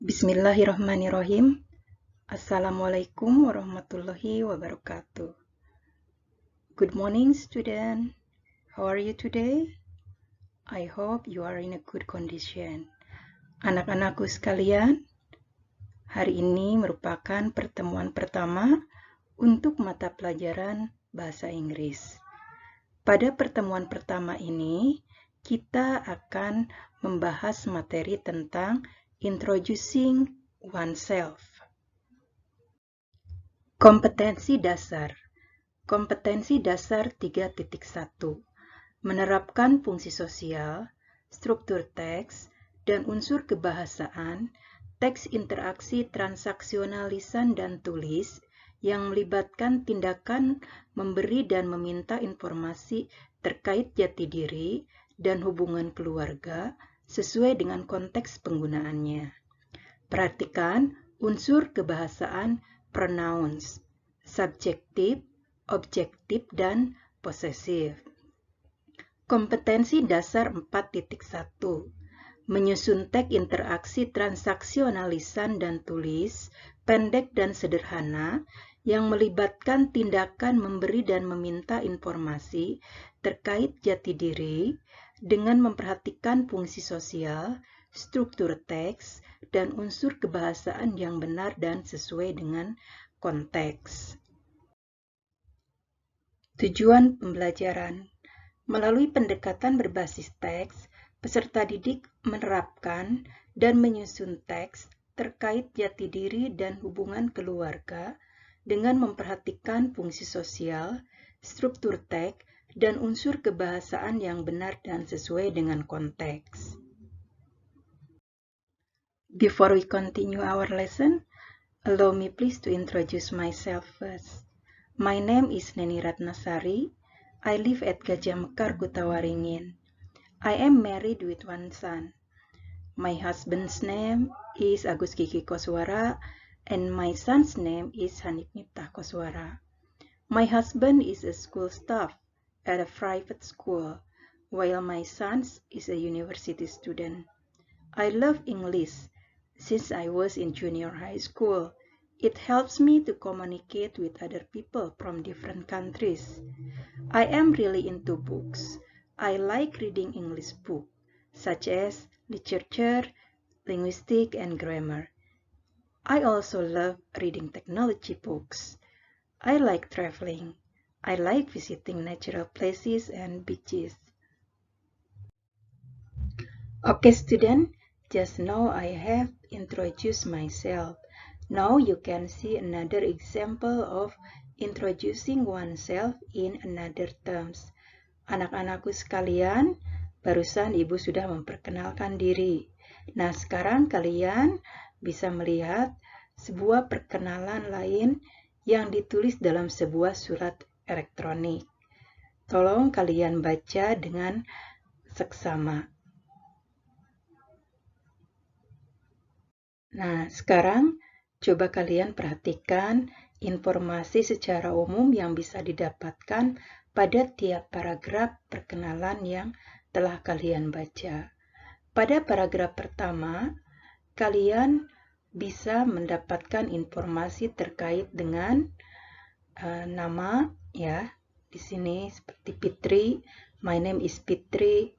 Bismillahirrahmanirrahim. Assalamualaikum warahmatullahi wabarakatuh. Good morning, student. How are you today? I hope you are in a good condition. Anak-anakku sekalian, hari ini merupakan pertemuan pertama untuk mata pelajaran bahasa Inggris. Pada pertemuan pertama ini, kita akan membahas materi tentang Introducing Oneself. Kompetensi dasar. Kompetensi dasar 3.1. Menerapkan fungsi sosial, struktur teks, dan unsur kebahasaan, teks interaksi transaksional lisan dan tulis yang melibatkan tindakan memberi dan meminta informasi terkait jati diri dan hubungan keluarga sesuai dengan konteks penggunaannya. Perhatikan unsur kebahasaan pronouns, subjektif, objektif, dan posesif. Kompetensi dasar 4.1. Menyusun teks interaksi transaksional lisan dan tulis, pendek dan sederhana, yang melibatkan tindakan memberi dan meminta informasi terkait jati diri dengan memperhatikan fungsi sosial, struktur teks, dan unsur kebahasaan yang benar dan sesuai dengan konteks. Tujuan pembelajaran. Melalui pendekatan berbasis teks, peserta didik menerapkan dan menyusun teks terkait jati diri dan hubungan keluarga dengan memperhatikan fungsi sosial, struktur teks, dan unsur kebahasaan yang benar dan sesuai dengan konteks. Before we continue our lesson, allow me please to introduce myself first. My name is Neni Ratnasari. I live at Gajah Mekar, Kutawaringin. I am married with one son. My husband's name is Agus Kiki Koswara and my son's name is Hanif Miftah Koswara. My husband is a school staff at a private school, while my son is a university student. I love English since I was in junior high school. It helps me to communicate with other people from different countries. I am really into books. I like reading English books, such as literature, linguistics, and grammar. I also love reading technology books. I like traveling. I like visiting natural places and beaches. Okay, student, just now I have introduced myself. Now you can see another example of introducing oneself in another terms. Anak-anakku sekalian, barusan Ibu sudah memperkenalkan diri. Nah, sekarang kalian bisa melihat sebuah perkenalan lain yang ditulis dalam sebuah surat elektronik. Tolong kalian baca dengan seksama. Nah, sekarang coba kalian perhatikan informasi secara umum yang bisa didapatkan pada tiap paragraf perkenalan yang telah kalian baca. Pada paragraf pertama, kalian bisa mendapatkan informasi terkait dengan nama, ya. Di sini seperti Fitri, my name is Fitri,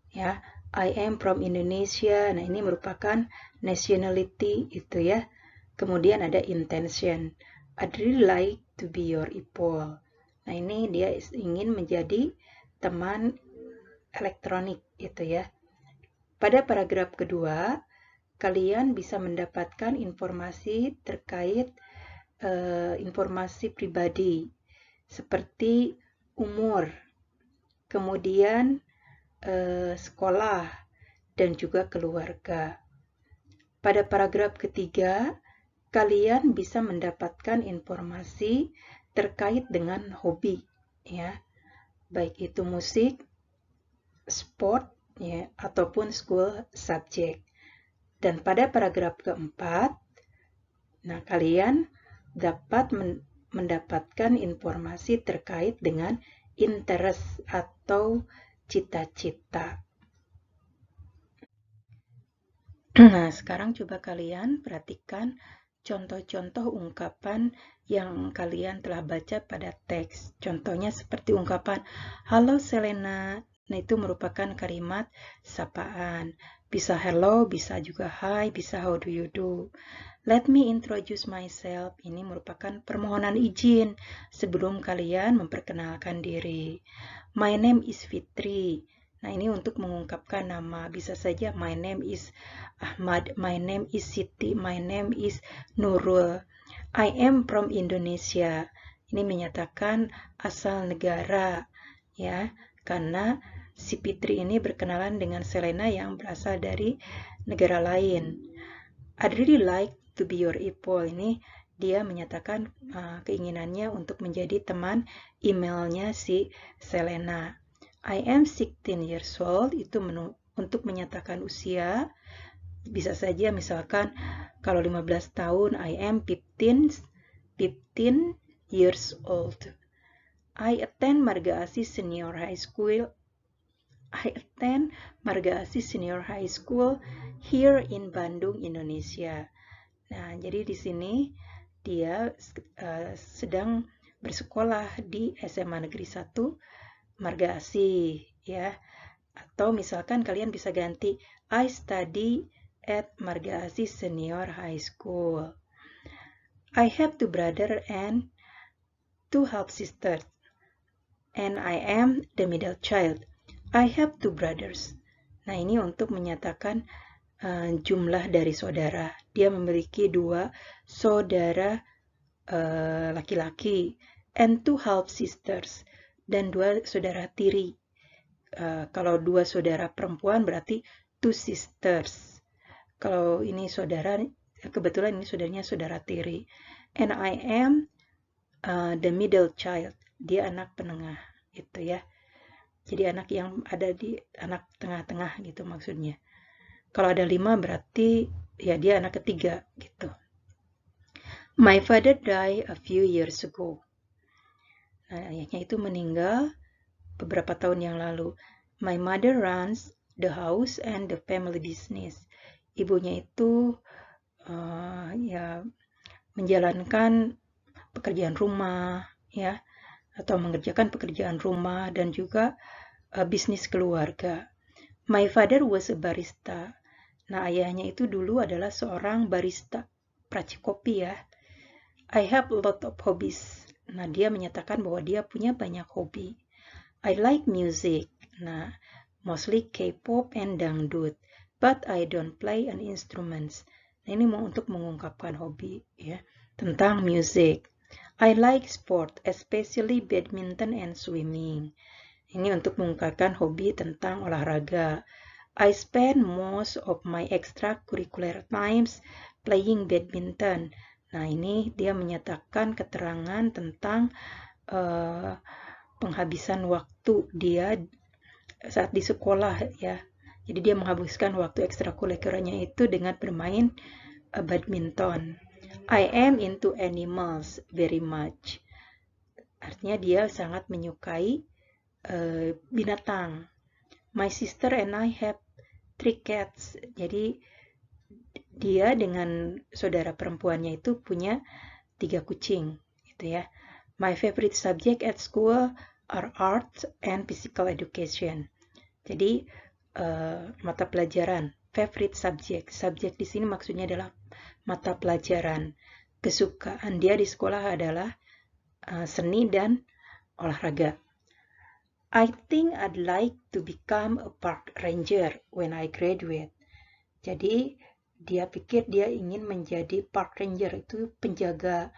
ya. I am from Indonesia. Nah, ini merupakan nationality itu ya. Kemudian ada intention. I'd really like to be your equal. Nah, ini dia ingin menjadi teman elektronik itu ya. Pada paragraf kedua, kalian bisa mendapatkan informasi terkait informasi pribadi seperti umur, kemudian sekolah, dan juga keluarga. Pada paragraf ketiga, kalian bisa mendapatkan informasi terkait dengan hobi, ya, baik itu musik, sport, ya, ataupun school subject. Dan pada paragraf keempat, nah kalian dapat mendapatkan informasi terkait dengan interest atau cita-cita. Nah, sekarang coba kalian perhatikan contoh-contoh ungkapan yang kalian telah baca pada teks. Contohnya seperti ungkapan, "Halo Selena." Nah, itu merupakan kalimat sapaan. Bisa hello, bisa juga hi, bisa how do you do. Let me introduce myself. Ini merupakan permohonan izin sebelum kalian memperkenalkan diri. My name is Fitri. Nah, ini untuk mengungkapkan nama. Bisa saja my name is Ahmad, my name is Siti, my name is Nurul. I am from Indonesia. Ini menyatakan asal negara, ya. Karena si Fitri ini berkenalan dengan Selena yang berasal dari negara lain. I'd really like to be your equal. Ini dia menyatakan keinginannya untuk menjadi teman emailnya si Selena. I am 16 years old, itu untuk menyatakan usia. Bisa saja misalkan kalau 15 tahun, I am 15 years old. I attend Marga Asih Senior High School. I attend Marga Asih Senior High School here in Bandung, Indonesia. Nah, jadi di sini dia sedang bersekolah di SMA Negeri 1 Marga Asih, ya. Atau misalkan kalian bisa ganti I study at Marga Asih Senior High School. I have 2 brothers and 2 half sisters, and I am the middle child. I have 2 brothers. Nah, ini untuk menyatakan jumlah dari saudara. Dia memiliki 2 saudara laki-laki and 2 half sisters, dan 2 saudara tiri. Kalau 2 saudara perempuan berarti 2 sisters. Kalau ini saudara, kebetulan ini saudaranya saudara tiri. And I am the middle child. Dia anak penengah, gitu ya. Jadi anak yang ada di anak tengah-tengah gitu maksudnya. Kalau ada 5 berarti ya dia anak ketiga gitu. My father died a few years ago. Nah, ayahnya itu meninggal beberapa tahun yang lalu. My mother runs the house and the family business. Ibunya itu ya menjalankan pekerjaan rumah, ya, atau mengerjakan pekerjaan rumah dan juga bisnis keluarga. My father was a barista. Nah, ayahnya itu dulu adalah seorang barista, peracik kopi ya. I have a lot of hobbies. Nah, dia menyatakan bahwa dia punya banyak hobi. I like music. Nah, mostly K-pop and dangdut. But I don't play an instrument. Nah, ini mau untuk mengungkapkan hobi ya tentang music. I like sport, especially badminton and swimming. Ini untuk mengungkapkan hobi tentang olahraga. I spend most of my extracurricular times playing badminton. Nah, ini dia menyatakan keterangan tentang penghabisan waktu dia saat di sekolah ya. Jadi dia menghabiskan waktu ekstrakurikulernya itu dengan bermain badminton. I am into animals very much. Artinya dia sangat menyukai binatang. My sister and I have 3 cats. Jadi dia dengan saudara perempuannya itu punya 3 kucing gitu ya. My favorite subject at school are art and physical education. Jadi mata pelajaran, favorite subject. Subjek di sini maksudnya adalah mata pelajaran. Kesukaan dia di sekolah adalah seni dan olahraga. I think I'd like to become a park ranger when I graduate. Jadi dia pikir dia ingin menjadi park ranger, itu penjaga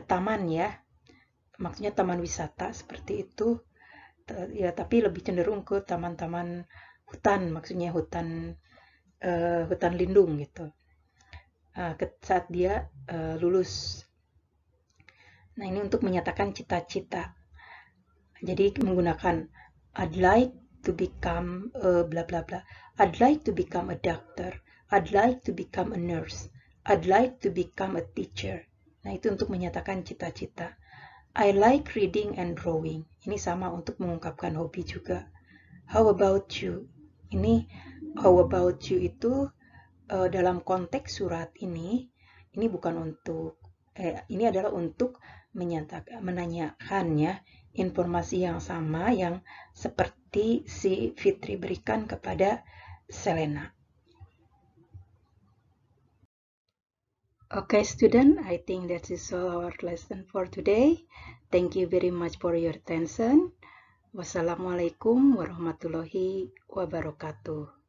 taman ya. Maksudnya taman wisata seperti itu. Ya, tapi lebih cenderung ke taman-taman hutan, maksudnya hutan lindung gitu. Saat dia lulus. Nah, ini untuk menyatakan cita-cita. Jadi menggunakan I'd like to become bla bla bla. I'd like to become a doctor. I'd like to become a nurse. I'd like to become a teacher. Nah, itu untuk menyatakan cita-cita. I like reading and drawing. Ini sama untuk mengungkapkan hobi juga. How about you? Ini how about you itu dalam konteks surat ini bukan untuk ini adalah untuk menanyakan ya informasi yang sama yang seperti si Fitri berikan kepada Selena. Okay, student, I think that is all our lesson for today. Thank you very much for your attention. Wassalamualaikum warahmatullahi wabarakatuh.